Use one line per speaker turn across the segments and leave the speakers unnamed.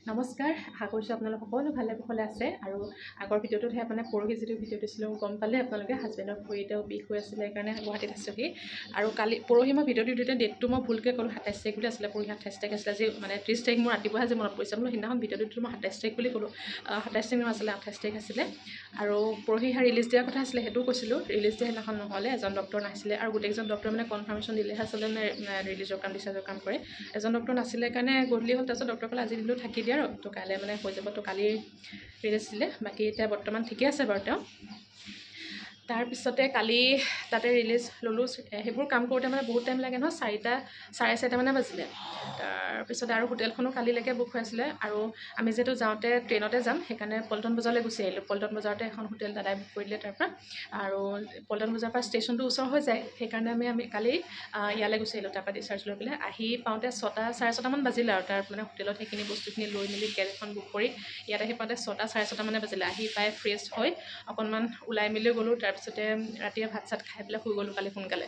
নমস্কাৰ, আশা কৰিছোঁ আপোনালোক সকলো ভালে কুশলে আছে। আৰু আগৰ ভিডিঅ'টোতহে মানে পৰহি যিটো ভিডিঅ' দিছিলোঁ গম পালে আপোনালোকে হাজবেণ্ডৰ ভৰিতেও বিষ হৈ আছিলে, সেইকাৰণে গুৱাহাটীত আছোঁহি। আৰু পৰহি মই ভিডিঅ'টো দিওঁতে ডেটটো মই ভুলকৈ ক'লোঁ 27 তাৰিখ বুলি আছিলে, পৰহি 28 তাৰিখ আছিলে। আজি মানে 30 তাৰিখ মোৰ ৰাতিপুৱাহে যে মনত পৰিছে, বোলো সেইদিনাখন ভিডিঅ'টো মই 27 তাৰিখ বুলি ক'লোঁ, 27 তাৰিখ আছিলে, 28 তাৰিখ আছিলে। আৰু পৰহি ৰিলিজ দিয়াৰ কথা আছিলে, সেইটোও কৈছিলোঁ। ৰিলিজ দিয়া সেইদিনাখন নহ'লে, এজন ডক্টৰ নাছিলে আৰু গোটেইকেইজন ডক্টৰ মানে কনফাৰ্মেশ্যন দিলেহে আচলতে মানে ৰিলিজৰ কাম ডিচাৰ্জৰ কাম কৰে। এজন ডক্টৰ নাছিলে কাৰণে গধূলি হ'ল, তাৰপিছত ডক্টৰ ক'লে আজি দিনটো থাকি দিয়া আৰু তো কাইলৈ মানে হৈ যাব। তো কালি ৰিলিজ দিলে, বাকী এতিয়া বৰ্তমান ঠিকে আছে বাৰু তেওঁ। তাৰপিছতে কালি তাতে ৰিলিজ ল'লোঁ। সেইবোৰ কাম কৰোঁতে মানে বহুত টাইম লাগে নহয়, 4টা 4:30 মানে বাজিলে। তাৰপিছতে আৰু হোটেলখনো কালিলৈকে বুক হৈ আছিলে। আৰু আমি যিহেতু যাওঁতে ট্ৰেইনতে যাম, সেইকাৰণে পল্টন বজাৰলৈ গুচি আহিলোঁ। পল্টন বজাৰতে এখন হোটেল দাদাই বুক কৰি দিলে তাৰপৰা। আৰু পল্টন বজাৰৰ পৰা ষ্টেচনটো ওচৰ হৈ যায়, সেইকাৰণে আমি কালি ইয়ালৈ গুচি আহিলোঁ, তাৰপৰা ডিচাৰ্জ লৈ পেলাই। আহি পাওঁতে 6টা 6:30 মান বাজিলে আৰু তাৰ মানে হোটেলত সেইখিনি বস্তুখিনি লৈ মেলি কেব এখন বুক কৰি ইয়াত আহি পাওঁতে 6টা 6:30 মানে বাজিলে। আহি পাই ফ্ৰেছ হৈ অকণমান ওলাই মেলি গ'লোঁ। তাৰপিছতে ৰাতিয়ে ভাত চাত খাই পেলাই শুই গ'লোঁ কালি সোনকালে।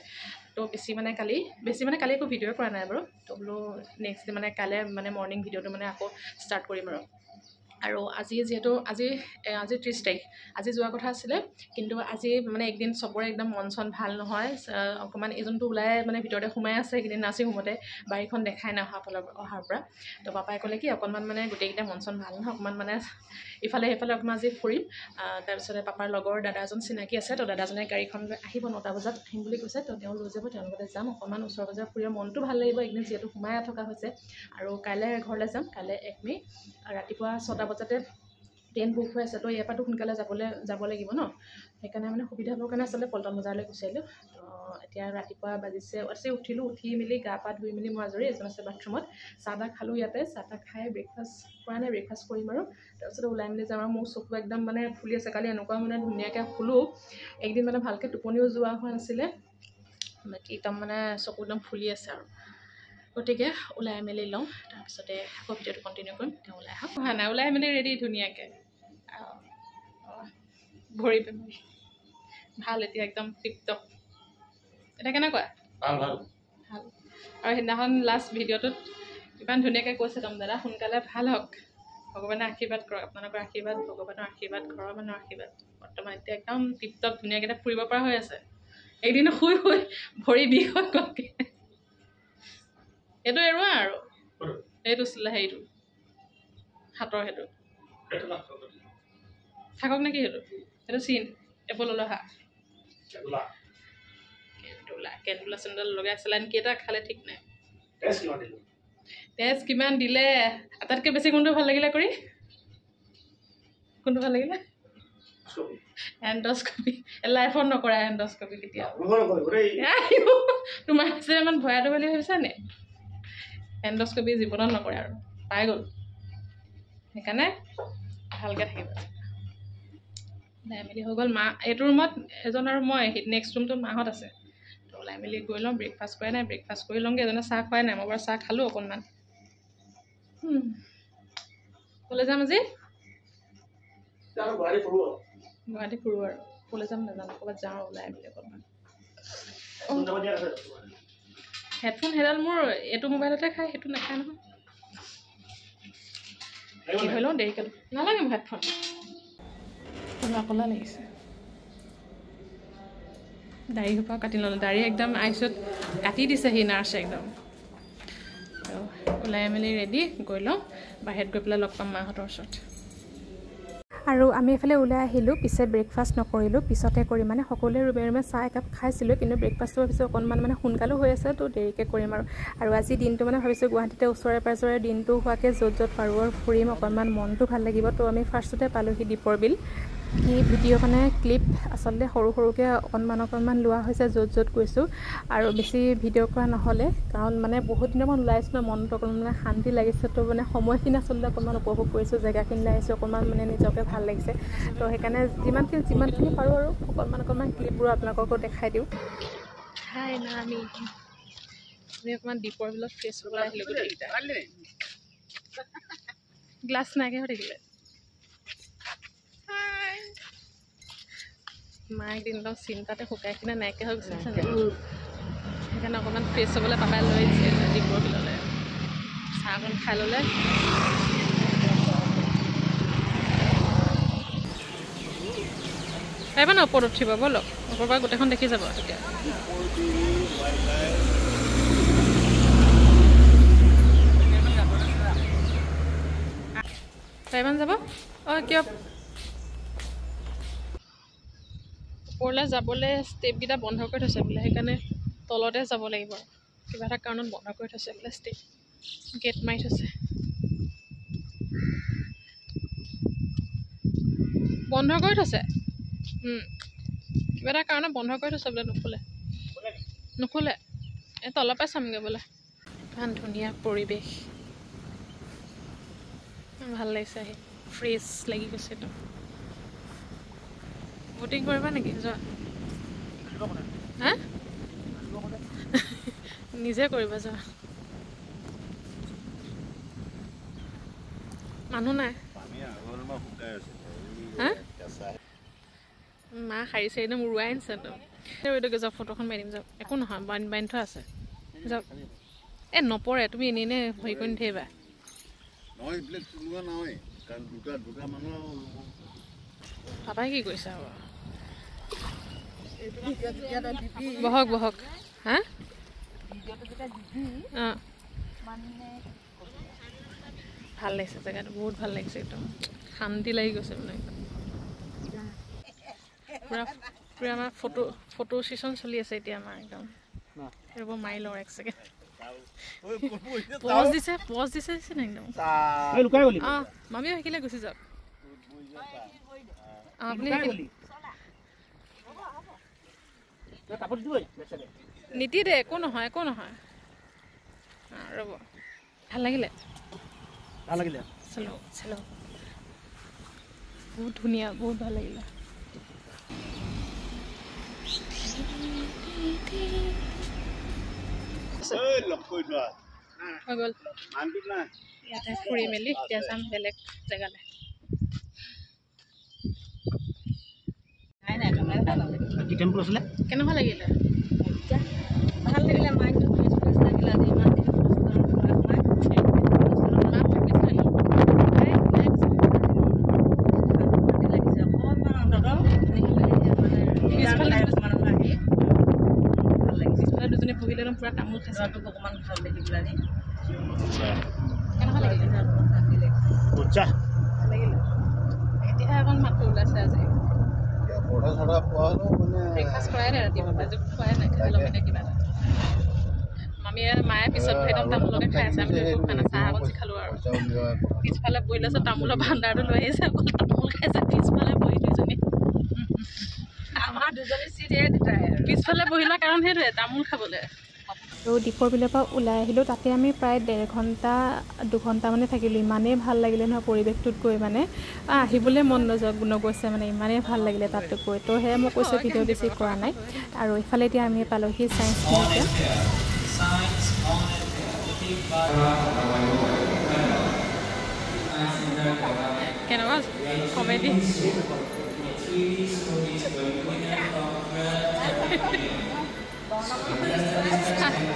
তো বেছি মানে কালি একো ভিডিঅ' কৰা নাই বাৰু। তো বোলো নেক্সট ডে মানে কাইলৈ মানে মৰ্ণিং ভিডিঅ'টো মানে আকৌ ষ্টাৰ্ট কৰিম আৰু আজি যিহেতু আজি 30 তাৰিখ, আজি যোৱা কথা আছিলে, কিন্তু আজি মানে একদিন চবৰে একদম মন চন ভাল নহয়। অকণমান এইজনটো ওলাই মানে ভিতৰতে সোমাই আছে এইকেইদিন, নাৰ্ছিং হোমতে বাৰীখন দেখাই নাই অহাৰ পৰা। তো পাপাই ক'লে কি অকণমান মানে গোটেইকেইটা মন চন ভাল নহয়, অকণমান মানে ইফালে সেইফালে অকণমান আজি ফুৰিম। তাৰপিছতে পাপাৰ লগৰ দাদা এজন চিনাকি আছে, তো দাদাজনে গাড়ীখন লৈ আহিব, 9টা বজাত আহিম বুলি কৈছে। তো তেওঁ লৈ যাব, তেওঁৰ লগতে যাম, অকণমান ওচৰ পাজৰে ফুৰিব, মনটো ভাল লাগিব এইকেইদিন যিহেতু সোমাই থকা হৈছে। আৰু কাইলৈ ঘৰলৈ যাম, কাইলৈ 1 মে' ৰাতিপুৱা 6টা বজাতে ট্ৰেইন বুক হৈ আছে। তো ইয়াৰ পৰাতো সোনকালে যাব লাগিব ন, সেইকাৰণে মানে সুবিধা হ'বৰ কাৰণে আচলতে পল্টন বজাৰলৈ গুচি আহিলোঁ। তো এতিয়া ৰাতিপুৱা বাজিছে, উঠিলোঁ, উঠি মেলি গা পা ধুই মেলি মই আজৰি, এজন আছে বাথৰুমত, চাহ তাহ খালোঁ ইয়াতে, চাহ তাহ খাই ব্ৰেকফাষ্ট কৰা নাই, ব্ৰেকফাষ্ট কৰিম আৰু তাৰপিছতে ওলাই মেলি যাওঁ। আৰু মোৰ চকু একদম মানে ফুলি আছে, কালি এনেকুৱা মানে ধুনীয়াকৈ শুলোঁ, একদিন মানে ভালকৈ টোপনিও যোৱা হোৱা নাছিলে, বাকী একদম মানে চকু একদম ফুলি আছে আৰু। গতিকে ওলাই মেলি লওঁ, তাৰপিছতে আকৌ ভিডিঅ'টো কণ্টিনিউ কৰিম। তেওঁ ওলাই আহক, অহা নাই, ওলাই মেলি ৰেডি ধুনীয়াকৈ ভৰি ভাল, এতিয়া একদম টিপটপ। এতিয়া কেনেকুৱা? ভাল। আৰু সেইদিনাখন লাষ্ট ভিডিঅ'টোত ইমান ধুনীয়াকৈ কৈছে একদম, দাদা সোনকালে ভাল হওক, ভগৱানে আশীৰ্বাদ কৰক, আপোনালোকৰ আশীৰ্বাদ, ভগৱানৰ আশীৰ্বাদ, ঘৰৰ মানুহৰ আশীৰ্বাদ। বৰ্তমান এতিয়া একদম টিপটপ ধুনীয়াকৈ এতিয়া ফুৰিব পৰা হৈ আছে। একদিন শুই ভৰি বিষ হৈ গ'লগৈ। এইটো এৰুৱা আৰু এইটো হেৰিটো হাতৰ সেইটো থাকক নেকি, সেইটো চিন এপললৈ অহা কেণ্ডুলা চেণ্ডেল লগাই চেলাইন কেইটা খালে ঠিক নাই। তেজ কিমান দিলে? আটাইতকৈ বেছি কোনটো ভাল লাগিলে কৰি? কোনটো ভাল লাগিলে? এণ্ডস্কপি। লাইফত নকৰা এণ্ডস্কপি কেতিয়া? তোমাৰ যে ইমান ভয়াটো বুলি ভাবিছা নে? এণ্ডস্কপি জীৱনত নকৰে আৰু পাই গ'ল, সেইকাৰণে ভালকৈ থাকিব। ওলাই মেলি হৈ গ'ল। মা এইটো ৰুমত এজন আৰু মই, নেক্সট ৰুমটোত মাহঁত আছে। তো ওলাই মেলি গৈ লওঁ, ব্ৰেকফাষ্ট কৰাই নাই, ব্ৰেকফাষ্ট কৰি লওঁগৈ। এজনে চাহ খোৱাই নাই, মই বাৰু চাহ খালোঁ অকণমান। ক'লৈ যাম আজি? গুৱাহাটী ফুৰোঁ আৰু ক'লৈ যাম নাজানো, ক'ৰবাত যাওঁ আৰু ওলাই মেলি অকণমান। হেডফোন সেইডাল মোৰ এইটো মোবাইলতে খায়, সেইটো নাখায় নহয়। কি হৈ লওঁ, দেৰিকৈ নালাগে মোৰ হেডফোন, ক'লা লাগিছে। দাড়ি সোপা কাটি ল'লোঁ, দাড়ি একদম আইচত কাটি দিছেহি নাৰ্ছে একদম। ওলাই মেলি ৰেডি গৈ লওঁ, বাহিৰত গৈ পেলাই লগ পাম মাহঁতৰ ওচৰত। আৰু আমি এইফালে ওলাই আহিলোঁ, পিছে ব্ৰেকফাষ্ট নকৰিলোঁ, পিছতে কৰিম। মানে সকলোৱে ৰুমে ৰুমে চাহ একাপ খাইছিলোঁ, কিন্তু ব্ৰেকফাষ্টটো ভাবিছোঁ অকণমান মানে সোনকালো হৈ আছে, তো দেৰিকৈ কৰিম আৰু আজি দিনটো মানে ভাবিছোঁ গুৱাহাটীতে ওচৰে পাঁজৰে দিনটো হোৱাকৈ য'ত পাৰোঁ আৰু ফুৰিম, অকণমান মনটো ভাল লাগিব। তো আমি ফাৰ্ষ্টতে পালোঁহি দীপৰ বিল। এই ভিডিঅ' মানে ক্লিপ আচলতে সৰুকৈ অকণমান লোৱা হৈছে য'ত গৈছোঁ, আৰু বেছি ভিডিঅ' কৰা নহ'লে, কাৰণ মানে বহুত দিনৰ মই ওলাইছোঁ ন, মনটো অকণমান মানে শান্তি লাগিছে। তো মানে সময়খিনি আচলতে অকণমান উপভোগ কৰিছোঁ, জেগাখিনিলৈ আহিছোঁ, অকণমান মানে নিজকে ভাল লাগিছে। তো সেইকাৰণে যিমানখিনি পাৰোঁ আৰু অকণমান ক্লিপবোৰ আপোনালোককো দেখাই দিওঁ। হাই না আমি অকণমান দীপৰ বিলত ফ্ৰেছ হ'বলৈ আহিলোঁ গোটেইকেইটা। গ্লাছ নাইকিয়া হৈ থাকিলে। মায়ে একদিন একদম চিন্তাতে শুকাই কিনে নাইকিয়া হৈ গৈছে, সেইকাৰণে অকণমান ফ্ৰেছ হ'বলৈ পাপাই লৈ আহিছে দীপৰ বিললৈ। চাহ অকণ খাই ল'লে পাৰিবা ন ওপৰত উঠিব ব'লক ওপৰৰ পৰা গোটেইখন দেখি যাব তেতিয়া পাৰিবা যাব অঁ কিয় ওপৰলৈ যাবলৈ ষ্টেপকেইটা বন্ধ কৰি থৈছে বোলে সেইকাৰণে তলতে যাব লাগিব কিবা এটা কাৰণত বন্ধ কৰি থৈছে বোলে ষ্টেপ গেট মাৰি থৈছে বন্ধ কৰি থৈছে কিবা এটা কাৰণত বন্ধ কৰি থৈছে বোলে নুখোলে এই তলৰ পৰাই চামগৈ বোলে ইমান ধুনীয়া পৰিৱেশ ভাল লাগিছে আহি ফ্ৰেছ লাগি গৈছে একদম ব'টিং কৰিবা নেকি যোৱা হা নিজে কৰিবা যোৱা মানুহ নাই হা মা সাৰিছে একদম উৰুৱাই আনিছে একদম এইটোকে যাওক ফটোখন মাৰি দিম যাওক একো নহয় বান্ধি থোৱা আছে যাওক এই নপৰে তুমি এনেই এনে হেৰি কৰি নিথিবা পাপাই কি কৰিছা বহক বহক হা অঁ ভাল লাগিছে জেগাটো বহুত ভাল লাগিছে একদম শান্তি লাগি গৈছে মানে পুৰা পুৰা আমাৰ ফটো ছেশ্যন চলি আছে এতিয়া আমাৰ একদম এইবোৰ মাৰি লওঁ এক ছেকেণ্ড পজ দিছে নে একদম অঁ মামীও শিকিলে গুচি যাওক আপুনি নীতি দে একো নহয় ৰ'ব ভাল লাগিলে চলো বহুত ধুনীয়া বহুত ভাল লাগিলে হৈ গ'ল ইয়াতে ফুৰি মেলি এতিয়া যাম বেলেগ জেগালৈ কেনেকুৱা লাগিলে ভাল লাগিলে মাইণ্ডটো ফ্ৰেছ লাগিলে আজি ইমান দিন দুজনী বহিলে পুৰা তামোল খাইছে অকণমান ভাল দেখি পেলাই কেনেকুৱা লাগিলে এতিয়াহে অকণ মাতটো ওলাইছে আজি ব্ৰেকফাষ্ট কৰাই নাই ৰাতিপুৱা খোৱাই নাই খাই ল'ম এতিয়া কিবা এটা মায়ে পিছত একদম তামোলকে খাই আছে আমি একো খোৱা নাই চাহ অকণ খালোঁ আৰু পিছফালে বহি লৈছে তামোলৰ ভাণ্ডাৰটো লৈ আহিছে অকল তামোল খাইছে পিছফালে বহি দুজনী আমাৰ দুজনী চিট পিছফালে বহি লোৱা কাৰণ সেইটোৱে তামোল খাবলৈ আৰু দীপৰ বিলৰ পৰা ওলাই আহিলোঁ তাতে আমি প্ৰায় 1.5 ঘণ্টা 2 ঘণ্টা মানে থাকিলোঁ ইমানেই ভাল লাগিলে নহয় পৰিৱেশটোত গৈ মানে আহিবলৈ মন নগৈছে মানে ইমানেই ভাল লাগিলে তাত গৈ তো সেয়ে মই কৈছোঁ ভিডিঅ' বেছি কৰা নাই আৰু ইফালে এতিয়া আমি পালোহি চায়েন্স মিউজিয়াম কেনেকুৱা কমেডি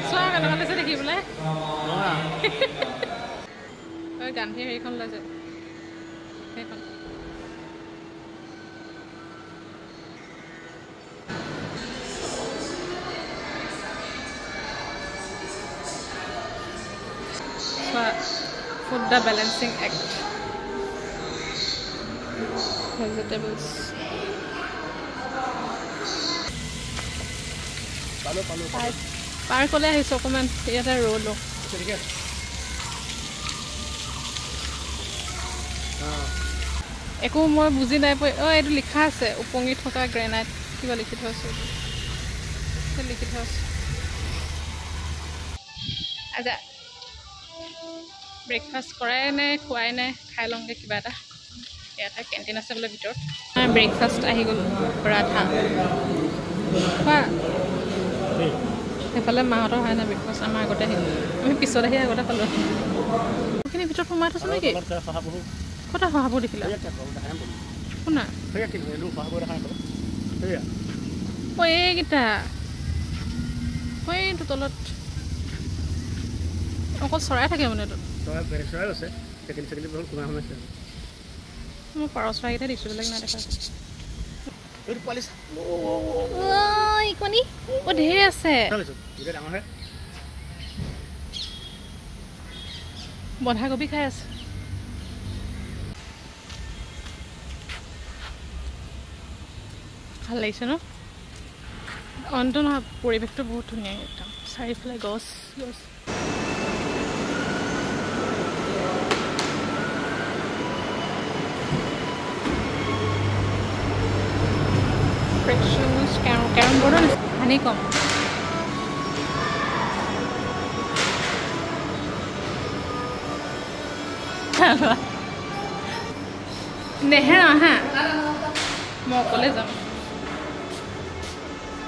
চোৱা কেনেকুৱা লাগিছে দেখিবলৈ গান্ধী হেৰিখন লৈ যায় সেইখন food the balancing act vegetables পাৰ্কলৈ আহিছোঁ অকণমান ইয়াতে ৰ'লো একো মই বুজি নাই পোৱা এইটো লিখা আছে উপঙি থকা গ্ৰেনাইট কিবা লিখি থোৱা আছে আচ্ছা ব্ৰেকফাষ্ট কৰাই নাই খোৱাই নাই খাই লওঁগৈ কিবা এটা ইয়াতে কেণ্টিন আছে বোলে ভিতৰত ব্ৰেকফাষ্ট আহি গ'ল পৰাঠা খোৱা সেইফালে মাহঁতৰ হয় নাই ব্ৰেকফাষ্ট আমাৰ আগতে আহিল আমি পিছত আহি আগতে পালোঁ সেইখিনি ভিতৰত সোমাই থৈছোঁ নেকি ক'তা শহাবোৰ দেখিলা শুনা এইকেইটা এইটো তলত অকল চৰাই থাকে মানে মই পাৰ চৰাইকেইটা দেখিছোঁ বেলেগ নাই দেখা কণী ঢেৰ আছে বন্ধাকবি খাই আছে ভাল লাগিছে ন অন্ত নহয় পৰিৱেশটো বহুত ধুনীয়া একদম চাৰিওফালে গছ গছ কেৰম বৰ্ডৰ হানি কম নেহেৰা হা মই অকলে যাম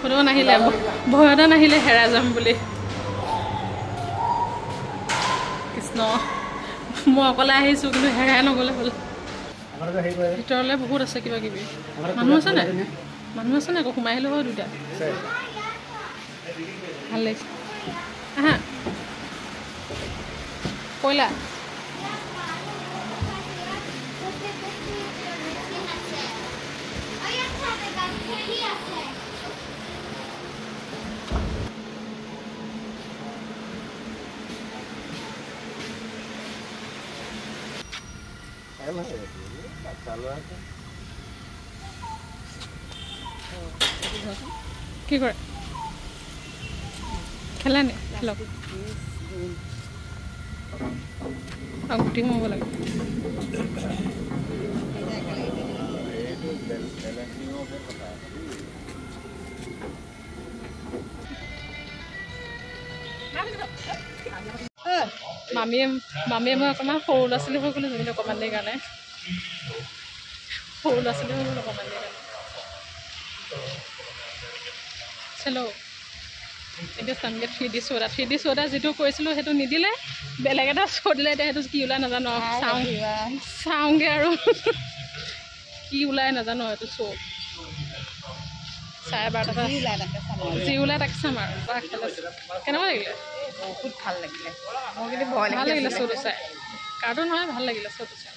কোনো নাহিলে ভয়তে নাহিলে হেৰাই যাম বুলি কৃষ্ণ মই অকলে আহিছোঁ কিন্তু হেৰাই নগ'লে হ'ল ভিতৰলৈ বহুত আছে কিবা কিবি মানুহ আছে নাই আকৌ সোমাই আহিলোঁ হয় দুটা ভাল লাগিছে আহা কয়লা কি কৰে খেলা নে খেলক গুটি সোমাব লাগে মামীয়ে মই অকণমান সৰু ল'ৰা ছোৱালী হৈ গ'লো জমিন অকণমান দেৰি কাৰণে সৰু ল'ৰা ছোৱালী হৈ গ'লো অকণমান দেৰি কাৰণে চেলো এতিয়া চামগৈ 3D চ'ডা যিটো কৈছিলোঁ সেইটো নিদিলে বেলেগ এটা শ্ব' দিলে এতিয়া সেইটো কি ওলাই নাজানো চাওঁগৈ আৰু কি ওলাই নাজানো এইটো শ্ব' 12:30 যি ওলাই তাকে চাম আৰু কেনেকুৱা লাগিলে
বহুত ভাল লাগিলে মোৰ কিন্তু
ভাল লাগিলে শ্ব'টো চাই কাৰ্টুন নহয় ভাল লাগিলে শ্ব'টো চাই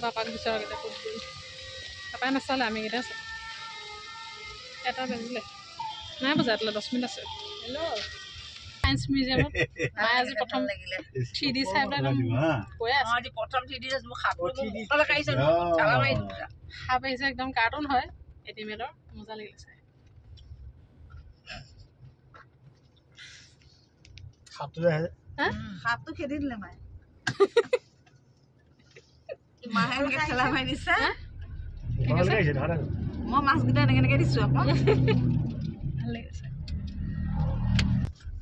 পাপাক বিচৰাকেইটা ক'ত গ'ল পাপাই নাচালে আমিকেইটা চালোঁ এটা বাজিলে নাই বজা এটালৈ 10 মিনিট আছে হেল্ল' সায়েন্স মিউজিয়ামত মায়ে আজি প্ৰথম 3D চাই পেলাই একদম কৈ আছে
প্ৰথম 3D সাপ
আহিছে একদম কাৰ্টুন হয় এনিমেলৰ মজা লাগিলে চাই
সাপটো খেদি দিলে মায়ে মাহে এনেকৈ ঠেলা মাৰি দিছে মই মাছকেইটা এনেকৈ দিছোঁ আকৌ
ভাল লাগিছে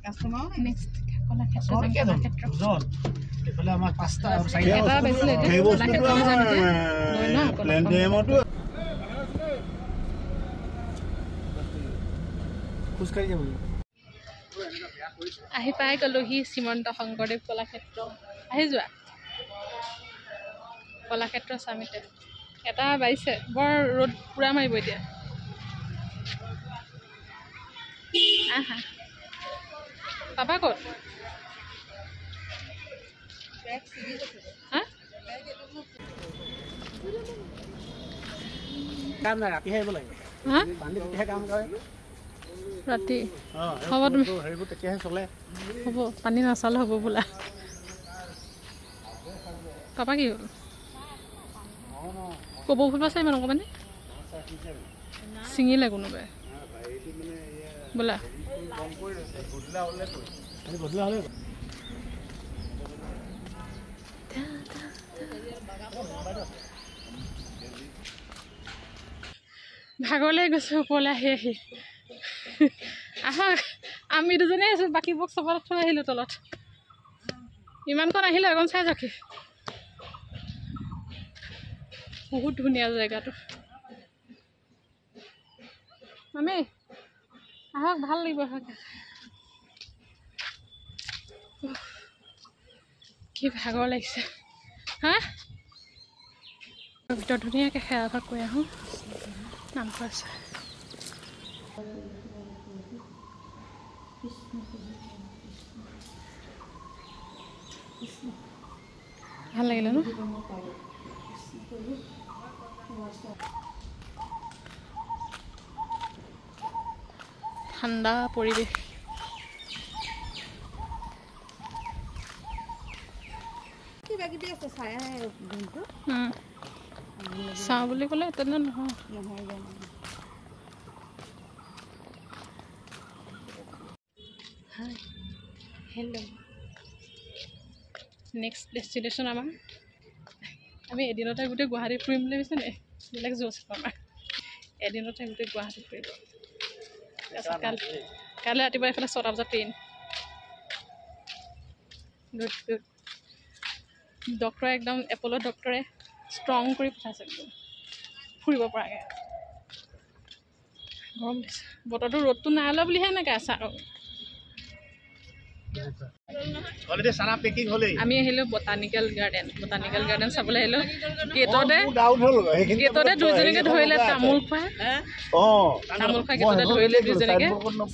কাষ্টমাৰ
নেক্সট কলাক্ষেত্ৰ আহি পাই গ'লোহি শ্ৰীমন্ত শংকৰদেৱ কলাক্ষেত্ৰ আহি যোৱা কলাক্ষেত্ৰ চামিতে এটা বাঢ়িছে বৰ ৰ'দ পূৰা মাৰিব এতিয়া আহা পাপা ক'ত
কাম নাই ৰাতিহে আহিব লাগে পানী তেতিয়াহে কাম কৰে
ৰাতি হ'ব তুমি
হেৰিবোৰ তেতিয়াহে চলে
হ'ব পানী নাচালে হ'ব বোলা পাপা কি হ'ল ক'ব ফুল আছে ইমান অকণমানে ছিঙিলে কোনোবাই বোলা ভাগৰলৈ গৈছোঁ ওপৰলৈ আহি আহক আমি দুজনেই আছোঁ বাকীবোৰক চবত থৈ আহিলোঁ তলত ইমানকণ আহিলে অকণ চাই যাকি বহুত ধুনীয়া জেগাটো মামী আহক ভাল লাগিব আহক কি ভাগৰ লাগিছে হা ভিতৰত ধুনীয়াকৈ সেৱা ভাগ কৰি আহোঁ নামঘৰ আছে ভাল লাগিলে ন ঠাণ্ডা পৰিৱেশ
কিবা কিবি আছে চাই দিনটো
চাওঁ বুলি ক'লে তেনে নহয় হেল্ল' নেক্সট ডেষ্টিনেশ্যন আমাৰ আমি এদিনতে গোটেই গুৱাহাটী ফুৰিম বুলি ভাবিছোঁ নে বেলেগ জোচ আমাৰ এদিনতে গোটেই গুৱাহাটী ফুৰিব কাইলৈ ৰাতিপুৱা এইফালে 6টা বজাত ট্ৰেইন গুড গুড ডক্টৰে একদম এপ'ল' ডক্টৰে ষ্ট্ৰং কৰি পঠাইছে একদম ফুৰিব পৰাকৈ গৰম দিছে বতৰটো ৰ'দটো নাই ওলোৱা বুলিহে এনেকৈ আছে আৰু আমি আহিলোঁ বটানিকেল গাৰ্ডেন চাবলৈ আহিলোঁ গেটতে দুইজনীকে ধৰিলে তামোল খোৱা গেটতে ধৰিলে দুইজনীকে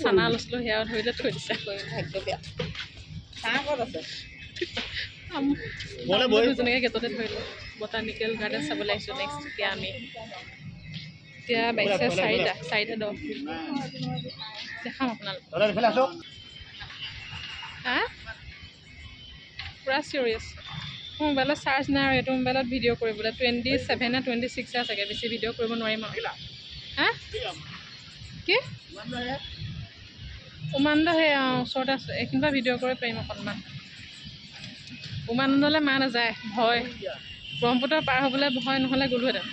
চানা লৈছিলোঁ সেয়াও ধৰিলে থৈ দিছে দুজনীকে গেটতে ধৰিলোঁ বটানিকেল গাৰ্ডেন চাবলৈ আহিছোঁ নেক্সট এতিয়া আমি এতিয়া বাইছে 4:10 দেখাম আপোনালোক পুৰা চিৰিয়াছ মোৰ মোবাইলত চাৰ্জ নাই আৰু এইটো মোবাইলত ভিডিঅ' কৰিবলৈ 27 নে 26 চাগে বেছি ভিডিঅ' কৰিব নোৱাৰিম আৰু কি উমানন্দ সেই ওচৰতে আছে এইখিনিৰ ভিডিঅ' কৰিব পাৰিম অকণমান উমানন্দলৈ মা নাযায় ভয় ব্ৰহ্মপুত্ৰ পাৰ হ'বলৈ ভয় নহ'লে গ'লোহেঁতেন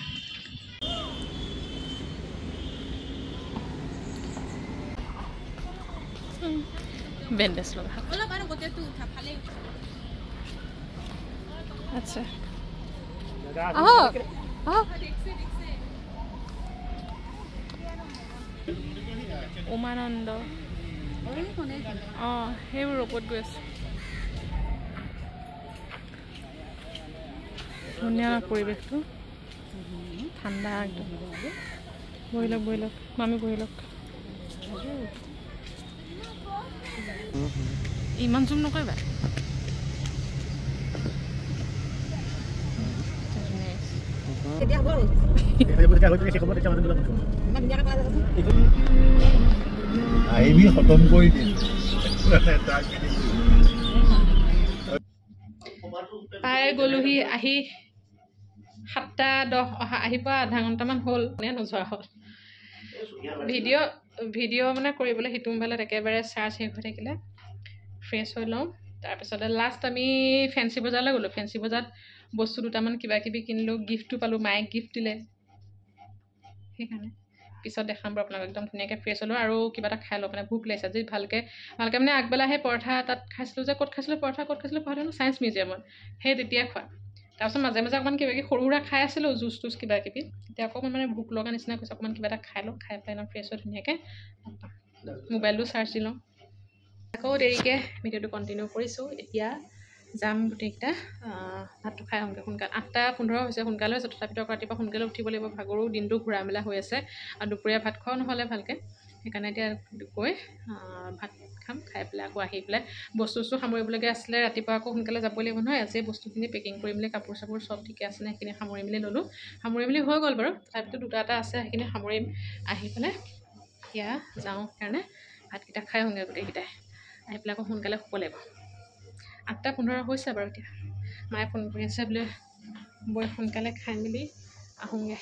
বেণ্ডেজ লগা আচ্ছা উমানন্দ সেইবোৰ ওপৰত গৈ আছে ধুনীয়া পৰিৱেশটো ঠাণ্ডা একদম বহি লওক মামী বহি লওক ইমান জুম নকৰিবা
আহিবি খতম কৰি দিম
পাই গ'লোহি আহি 7:10 আহি পোৱা আধা ঘণ্টামান হ'ল নে নোযোৱা হ'ল ভিডিঅ' মানে কৰিবলৈ সিটো মোবাইলত একেবাৰে চাৰ্জ শেষ হৈ থাকিলে ফ্ৰেছ হৈ লওঁ তাৰপিছতে লাষ্ট আমি ফেঞ্চি বজাৰলৈ গ'লোঁ ফেঞ্চি বজাৰত বস্তু দুটামান কিবা কিবি কিনিলোঁ গিফ্টটো পালোঁ মায়ে গিফ্ট দিলে সেইকাৰণে পিছত দেখাম বাৰু আপোনাক একদম ধুনীয়াকৈ ফ্ৰেছ হ'লোঁ আৰু কিবা এটা খাই লওঁ মানে ভোক লাগিছে আজি ভালকৈ মানে আগবেলা সেই পৰঠা তাত খাইছিলোঁ যে ক'ত খাইছিলোঁ পৰঠা ছায়েন্স মিউজিয়ামত সেই তেতিয়া খোৱা তাৰপিছত মাজে মাজে অকণমান কিবা কিবি সৰু সুৰা খাই আছিলোঁ জুচ টুচ কিবা কিবি এতিয়া অকণমান মানে ভোক লগা নিচিনা কৈছে অকণমান কিবা এটা খাই লওঁ খাই পেলাই একদম ফ্ৰেছ হৈ ধুনীয়াকৈ মোবাইলটো চাৰ্জ দি লওঁ আকৌ দেৰিকৈ ভিডিঅ'টো কণ্টিনিউ কৰিছোঁ এতিয়া যাম গোটেইকেইটা ভাতটো খাই আহোঁগৈ সোনকালে 8:15 হৈছে সোনকালে হৈছে তথাপিতো ৰাতিপুৱা সোনকালে উঠিব লাগিব ভাগৰো দিনটো ঘূৰা মেলা হৈ আছে আৰু দুপৰীয়া ভাত খোৱাও নহ'লে ভালকৈ সেইকাৰণে এতিয়া গৈ ভাত খাম খাই পেলাই আকৌ আহি পেলাই বস্তু সামৰিবলগীয়া আছিলে ৰাতিপুৱা আকৌ সোনকালে যাবই লাগিব নহয় আজি বস্তুখিনি পেকিং কৰি মেলি কাপোৰ চাপোৰ চব ঠিকে আছে নে সেইখিনি সামৰি মেলি ল'লোঁ সামৰি মেলি হৈ গ'ল বাৰু তথাপিতো দুটা এটা আছে সেইখিনি সামৰিম আহি পেলাই এতিয়া যাওঁ কাৰণে ভাতকেইটা খাই আহোঁগৈ গোটেইকেইটাই আহি পেলাই আকৌ সোনকালে শুব লাগিব 8:15 হৈছে বাৰু এতিয়া মায়ে ফোন কৰি আছে বোলে বৈ সোনকালে খাই মেলি আহোঁগৈ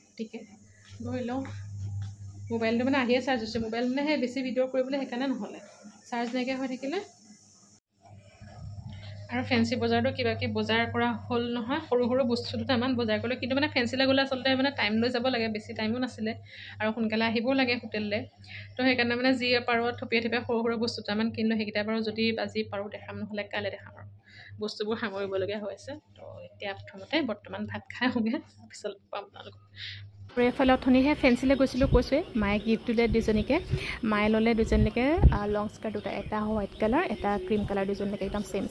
গতিকে গৈ লওঁ মোবাইলটো মানে আহিয়ে চাৰ্জ হৈছে মোবাইল মানে সেই বেছি ভিডিঅ' কৰিবলৈ সেইকাৰণে নহ'লে চাৰ্জ নাইকিয়া হৈ থাকিলে আৰু ফেঞ্চি বজাৰতো কিবা কিবি বজাৰ কৰা হ'ল নহয় সৰু সৰু বস্তু দুটামান বজাৰ কৰিলোঁ কিন্তু মানে ফেঞ্চিলৈ গ'লে আচলতে মানে টাইম লৈ যাব লাগে বেছি টাইমো নাছিলে আৰু সোনকালে আহিবও লাগে হোটেললৈ তো সেইকাৰণে মানে যি পাৰোঁ থপিয়াই সৰু সৰু বস্তু দুটামান কিনিলোঁ সেইকেইটা বাৰু যদি আজি পাৰোঁ দেখাম নহ'লে কাইলৈ দেখাম আৰু বস্তুবোৰ সামৰিবলগীয়া হৈ আছে তো এতিয়া প্ৰথমতে বৰ্তমান ভাত খাই আহোঁগৈ তাৰপিছত পাম আপোনালোকক এইফালে অথনিহে ফেঞ্চিলৈ গৈছিলোঁ কৈছোঁৱে মায়ে গিফ্ট দিলে দুজনীকে মায়ে ল'লে দুজনীকে লং স্কাৰ্ট দুটা এটা হোৱাইট কালাৰ এটা ক্ৰীম কালাৰ দুজনীকে একদম ছেম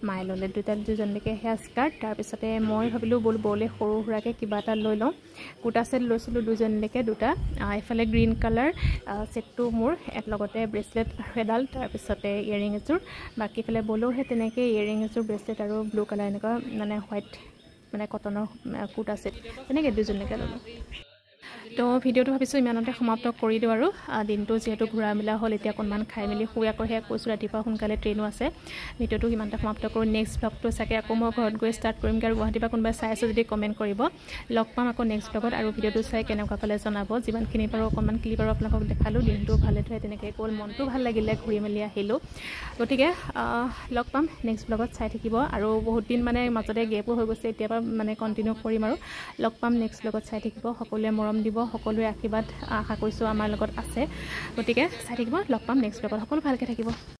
মায়ে ল'লে দুজনীকে সেয়া স্কাৰ্ট তাৰপিছতে মই ভাবিলোঁ ব'লে সৰু সুৰাকৈ কিবা এটা লৈ লওঁ কুৰ্তা ছেট লৈছিলোঁ দুজনীলৈকে দুটা এইফালে গ্ৰীণ কালাৰ ছেটটো মোৰ লগতে ব্ৰেচলেট এডাল তাৰপিছতে ইয়েৰিং এযোৰ বাকীফালে ব'লেও সেই তেনেকৈ ইয়েৰিং এযোৰ ব্ৰেচলেট আৰু ব্লু কালাৰ এনেকুৱা মানে হোৱাইট মানে কটনৰ কুৰ্তা ছেট তেনেকৈ দুজনীকে ল'লোঁ তো ভিডিঅ'টো ভাবিছোঁ ইমানতে সমাপ্ত কৰি দিওঁ আৰু দিনটো যিহেতু ঘূৰা মেলা হ'ল এতিয়া অকণমান খাই মেলি শুই আকৌ সেয়া কৈছোঁ ৰাতিপুৱা সোনকালে ট্ৰেইনো আছে ভিডিঅ'টো ইমানতে সমাপ্ত কৰোঁ নেক্সট ব্লগটো চাগে আকৌ মই ঘৰত গৈ ষ্টাৰ্ট কৰিমগৈ আৰু গুৱাহাটীৰ পৰা কোনোবাই চাই আছে যদি কমেণ্ট কৰিব লগ পাম আকৌ নেক্সট ব্লগত আৰু ভিডিঅ'টো চাই কেনেকুৱা পালে জনাব যিমানখিনি পাৰোঁ অকণমান ক্লিপ আৰু আপোনালোকক দেখালোঁ দিনটো ভালে থৈ তেনেকৈ গ'ল মনটো ভাল লাগিলে ঘূৰি মেলি আহিলোঁ গতিকে লগ পাম নেক্সট ব্লগত চাই থাকিব আৰু বহুত দিন মানে মাজতে গেপো হৈ গৈছে এতিয়াৰ পৰা মানে কণ্টিনিউ কৰিম আৰু লগ পাম নেক্সট ব্লগত চাই থাকিব সকলোৱে মৰম দিব সকলোৱে আশীৰ্বাদ আশা কৰিছোঁ আমাৰ লগত আছে গতিকে চাই থাকিব লগ পাম নেক্সট ব্লগত সকলো ভালকৈ থাকিব